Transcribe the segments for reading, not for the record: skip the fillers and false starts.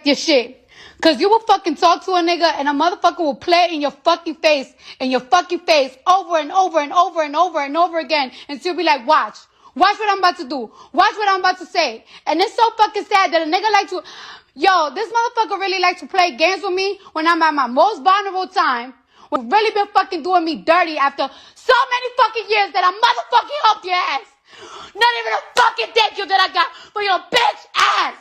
your shit. Cause you will fucking talk to a nigga and a motherfucker will play in your fucking face, over and over and over and over and over again. And she'll be like, watch. Watch what I'm about to do. Watch what I'm about to say. And it's so fucking sad that a nigga like to, yo, this motherfucker really likes to play games with me when I'm at my most vulnerable time. When you've really been fucking doing me dirty after so many fucking years that I motherfucking helped your ass. Not even a fucking thank you that I got for your bitch ass.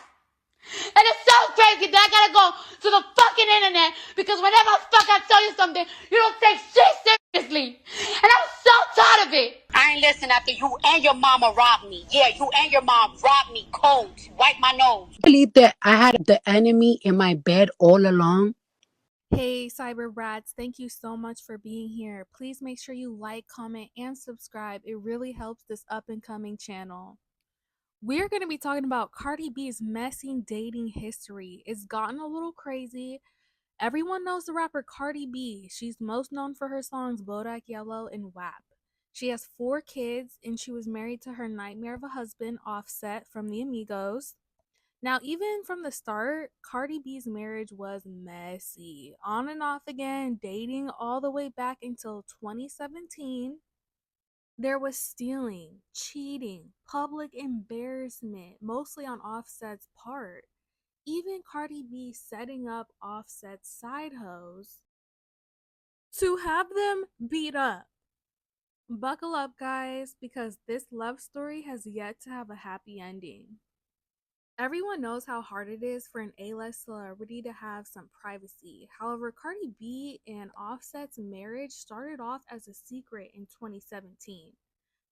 And it's so crazy that I gotta go to the fucking internet because whenever the fuck I tell you something, you don't take shit seriously. And I'm so tired of it. I ain't listen after you and your mama robbed me. Yeah, you and your mom robbed me cold. Wipe my nose. I believe that I had the enemy in my bed all along. Hey, Cyber Brats, thank you so much for being here. Please make sure you like, comment, and subscribe. It really helps this up and coming channel. We're going to be talking about Cardi B's messy dating history. It's gotten a little crazy. Everyone knows the rapper Cardi B. She's most known for her songs Bodak Yellow and WAP. She has 4 kids and she was married to her nightmare of a husband, Offset, from the Amigos. Now, even from the start, Cardi B's marriage was messy. On and off again, dating all the way back until 2017. There was stealing, cheating, public embarrassment, mostly on Offset's part. Even Cardi B setting up Offset's side hoes to have them beat up. Buckle up, guys, because this love story has yet to have a happy ending. Everyone knows how hard it is for an A-list celebrity to have some privacy. However, Cardi B and Offset's marriage started off as a secret in 2017.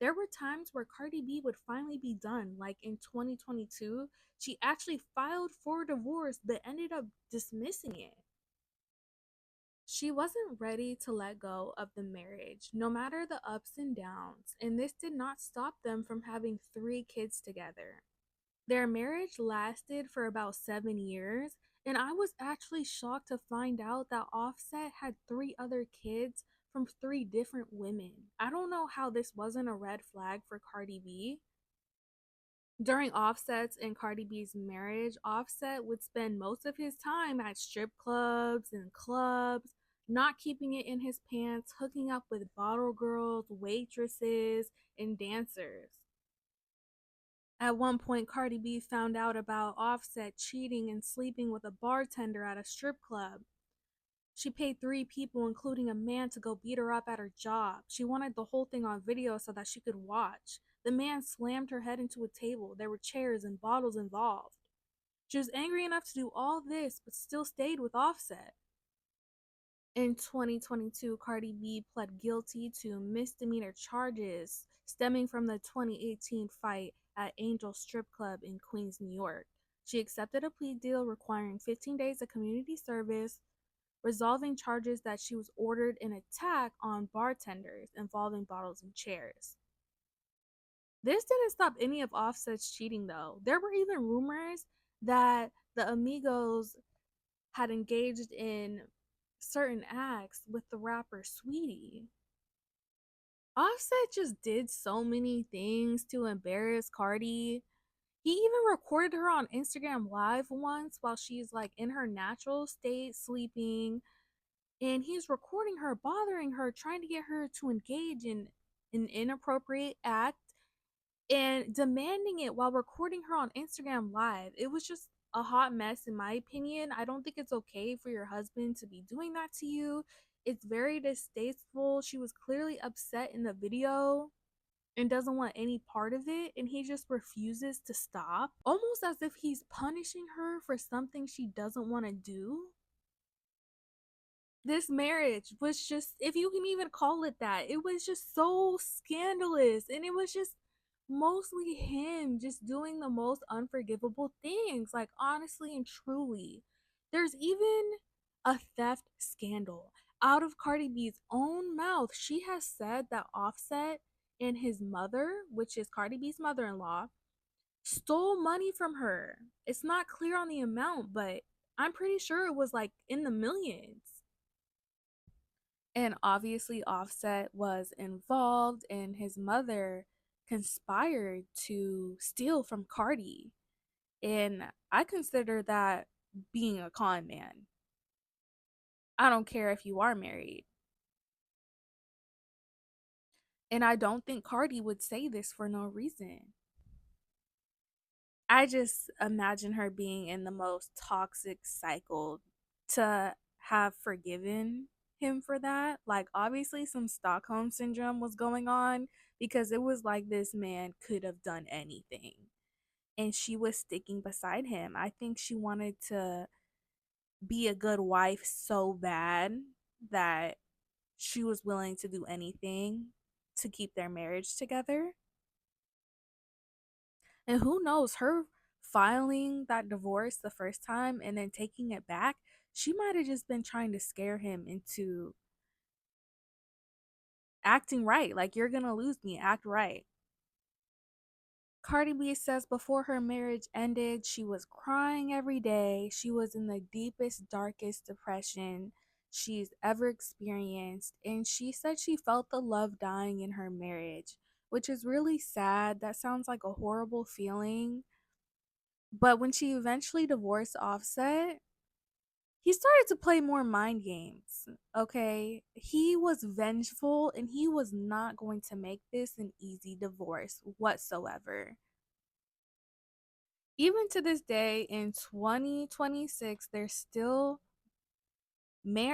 There were times where Cardi B would finally be done, like in 2022. She actually filed for divorce but ended up dismissing it. She wasn't ready to let go of the marriage, no matter the ups and downs, and this did not stop them from having 3 kids together. Their marriage lasted for about 7 years, and I was actually shocked to find out that Offset had 3 other kids from 3 different women. I don't know how this wasn't a red flag for Cardi B. During Offset's and Cardi B's marriage, Offset would spend most of his time at strip clubs and clubs, not keeping it in his pants, hooking up with bottle girls, waitresses, and dancers. At one point, Cardi B found out about Offset cheating and sleeping with a bartender at a strip club. She paid 3 people, including a man, to go beat her up at her job. She wanted the whole thing on video so that she could watch. The man slammed her head into a table. There were chairs and bottles involved. She was angry enough to do all this, but still stayed with Offset. In 2022, Cardi B pled guilty to misdemeanor charges stemming from the 2018 fight at Angel Strip Club in Queens, New York. She accepted a plea deal requiring 15 days of community service, resolving charges that she was ordered an attack on bartenders involving bottles and chairs. This didn't stop any of Offset's cheating, though. There were even rumors that the Amigos had engaged in certain acts with the rapper Sweetie. Offset just did so many things to embarrass Cardi. He even recorded her on Instagram Live once while she's like in her natural state sleeping, and he's recording her, bothering her, trying to get her to engage in an inappropriate act and demanding it while recording her on Instagram Live. It was just a hot mess, in my opinion. I don't think it's okay for your husband to be doing that to you. It's very distasteful. She was clearly upset in the video and doesn't want any part of it, and he just refuses to stop, almost as if he's punishing her for something she doesn't want to do. This marriage was just, if you can even call it that, it was just so scandalous, and it was just mostly him just doing the most unforgivable things, like honestly and truly. There's even a theft scandal. Out of Cardi B's own mouth, she has said that Offset and his mother, which is Cardi B's mother-in-law, stole money from her. It's not clear on the amount, but I'm pretty sure it was like in the millions. And obviously, Offset was involved, and his mother conspired to steal from Cardi. And I consider that being a con man. I don't care if you are married. And I don't think Cardi would say this for no reason. I just imagine her being in the most toxic cycle to have forgiven him for that. Like, obviously, some Stockholm syndrome was going on because it was like this man could have done anything. And she was sticking beside him. I think she wanted to be a good wife so bad that she was willing to do anything to keep their marriage together. And who knows, her filing that divorce the first time and then taking it back, she might have just been trying to scare him into acting right. Like, you're gonna lose me, act right. Cardi B says before her marriage ended, she was crying every day. She was in the deepest, darkest depression she's ever experienced. And she said she felt the love dying in her marriage, which is really sad. That sounds like a horrible feeling. But when she eventually divorced Offset, he started to play more mind games. Okay. He was vengeful and he was not going to make this an easy divorce whatsoever. Even to this day in 2026, they're still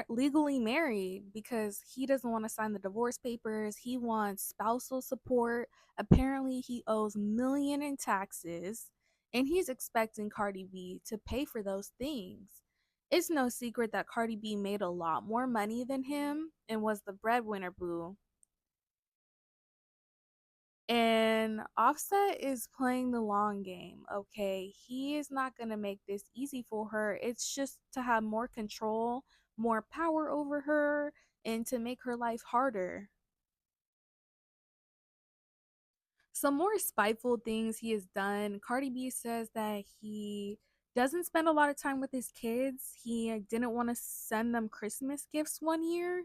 legally married because he doesn't want to sign the divorce papers. He wants spousal support. Apparently, he owes million in taxes, and he's expecting Cardi B to pay for those things. It's no secret that Cardi B made a lot more money than him and was the breadwinner, boo. And Offset is playing the long game, okay? He is not going to make this easy for her. It's just to have more control, more power over her, and to make her life harder. Some more spiteful things he has done. Cardi B says that he doesn't spend a lot of time with his kids. He didn't want to send them Christmas gifts one year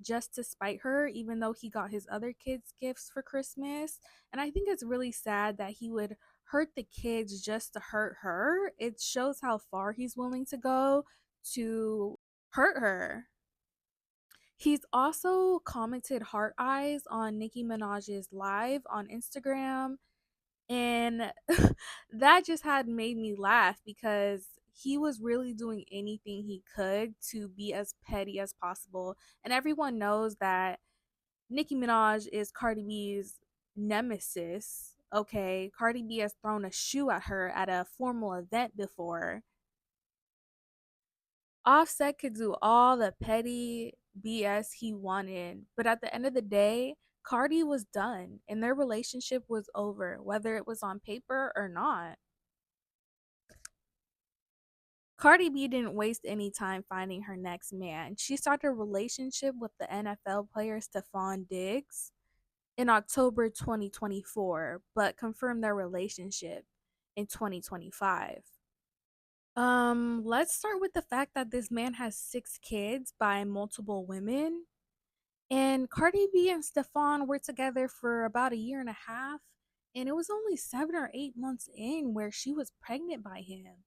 just to spite her, even though he got his other kids gifts for Christmas. And I think it's really sad that he would hurt the kids just to hurt her. It shows how far he's willing to go to hurt her. He's also commented heart eyes on Nicki Minaj's live on Instagram, and that just had made me laugh because he was really doing anything he could to be as petty as possible. And everyone knows that Nicki Minaj is Cardi B's nemesis. Okay, Cardi B has thrown a shoe at her at a formal event before. Offset could do all the petty BS he wanted, but at the end of the day, Cardi was done and their relationship was over, whether it was on paper or not. Cardi B didn't waste any time finding her next man. She started a relationship with the NFL player Stephon Diggs in October 2024, but confirmed their relationship in 2025. Let's start with the fact that this man has 6 kids by multiple women. And Cardi B and Stefan were together for about a year and a half. And it was only 7 or 8 months in where she was pregnant by him.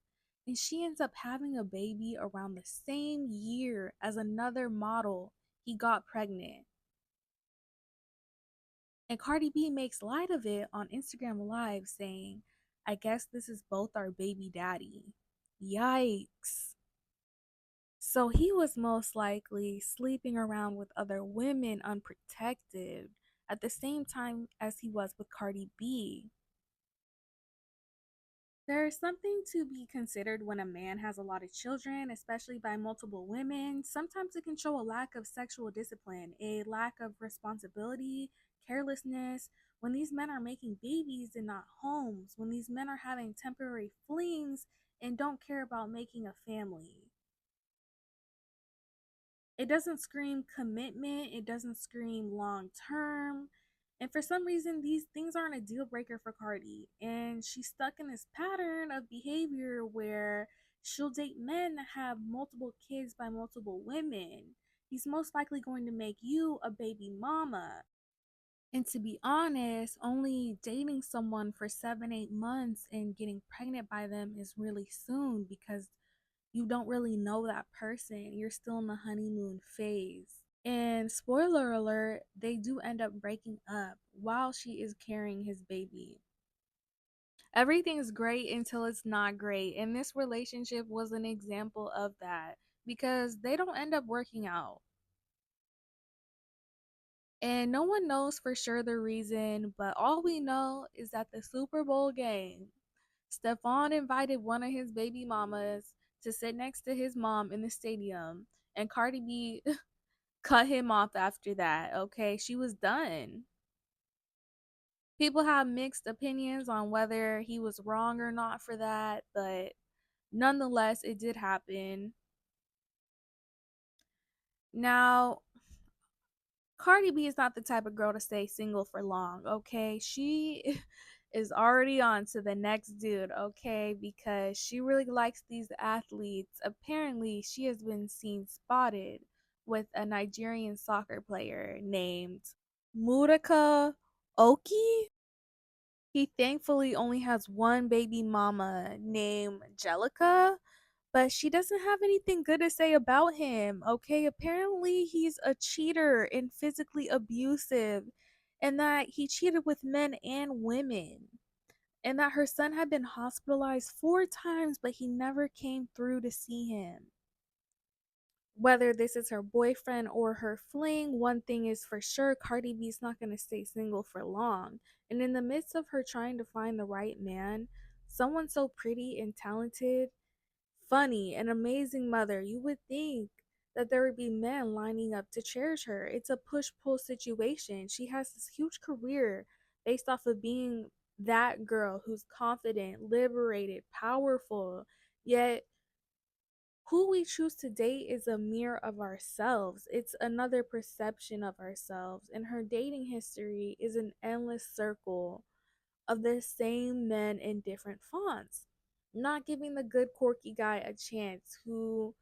And she ends up having a baby around the same year as another model he got pregnant. And Cardi B makes light of it on Instagram Live saying, I guess this is both our baby daddy. Yikes. So he was most likely sleeping around with other women unprotected at the same time as he was with Cardi B. There is something to be considered when a man has a lot of children, especially by multiple women. Sometimes it can show a lack of sexual discipline, a lack of responsibility, carelessness. When these men are making babies and not homes, when these men are having temporary flings and don't care about making a family. It doesn't scream commitment, it doesn't scream long term. And for some reason, these things aren't a deal breaker for Cardi. And she's stuck in this pattern of behavior where she'll date men that have multiple kids by multiple women. He's most likely going to make you a baby mama. And to be honest, only dating someone for 7, 8 months and getting pregnant by them is really soon because you don't really know that person. You're still in the honeymoon phase. And spoiler alert, they do end up breaking up while she is carrying his baby. Everything's great until it's not great. And this relationship was an example of that because they don't end up working out. And no one knows for sure the reason, but all we know is that the Super Bowl game, Stephon invited one of his baby mamas to sit next to his mom in the stadium, and Cardi B cut him off after that. Okay, she was done. People have mixed opinions on whether he was wrong or not for that, but nonetheless, it did happen. Now, Cardi B is not the type of girl to stay single for long, okay? She is already on to the next dude, okay? Because she really likes these athletes. Apparently, she has been seen spotted with a Nigerian soccer player named Muraka Oki. He thankfully only has one baby mama named Jellica, but she doesn't have anything good to say about him. Okay, apparently he's a cheater and physically abusive, and that he cheated with men and women, and that her son had been hospitalized 4 times, but he never came through to see him. Whether this is her boyfriend or her fling, one thing is for sure, Cardi B's not going to stay single for long. And in the midst of her trying to find the right man, someone so pretty and talented, funny, an amazing mother, you would think that there would be men lining up to cherish her. It's a push-pull situation. She has this huge career based off of being that girl who's confident, liberated, powerful, yet who we choose to date is a mirror of ourselves. It's another perception of ourselves. And her dating history is an endless circle of the same men in different fonts, not giving the good quirky guy a chance who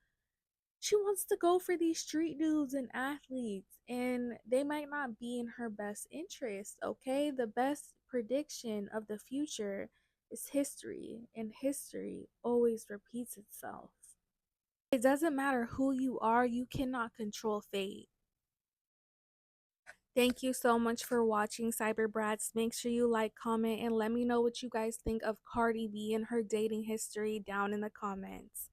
she wants to go for these street dudes and athletes, and they might not be in her best interest. Okay, the best prediction of the future is history, and history always repeats itself. It doesn't matter who you are, you cannot control fate. Thank you so much for watching, Cyber Brats. Make sure you like, comment, and let me know what you guys think of Cardi B and her dating history down in the comments.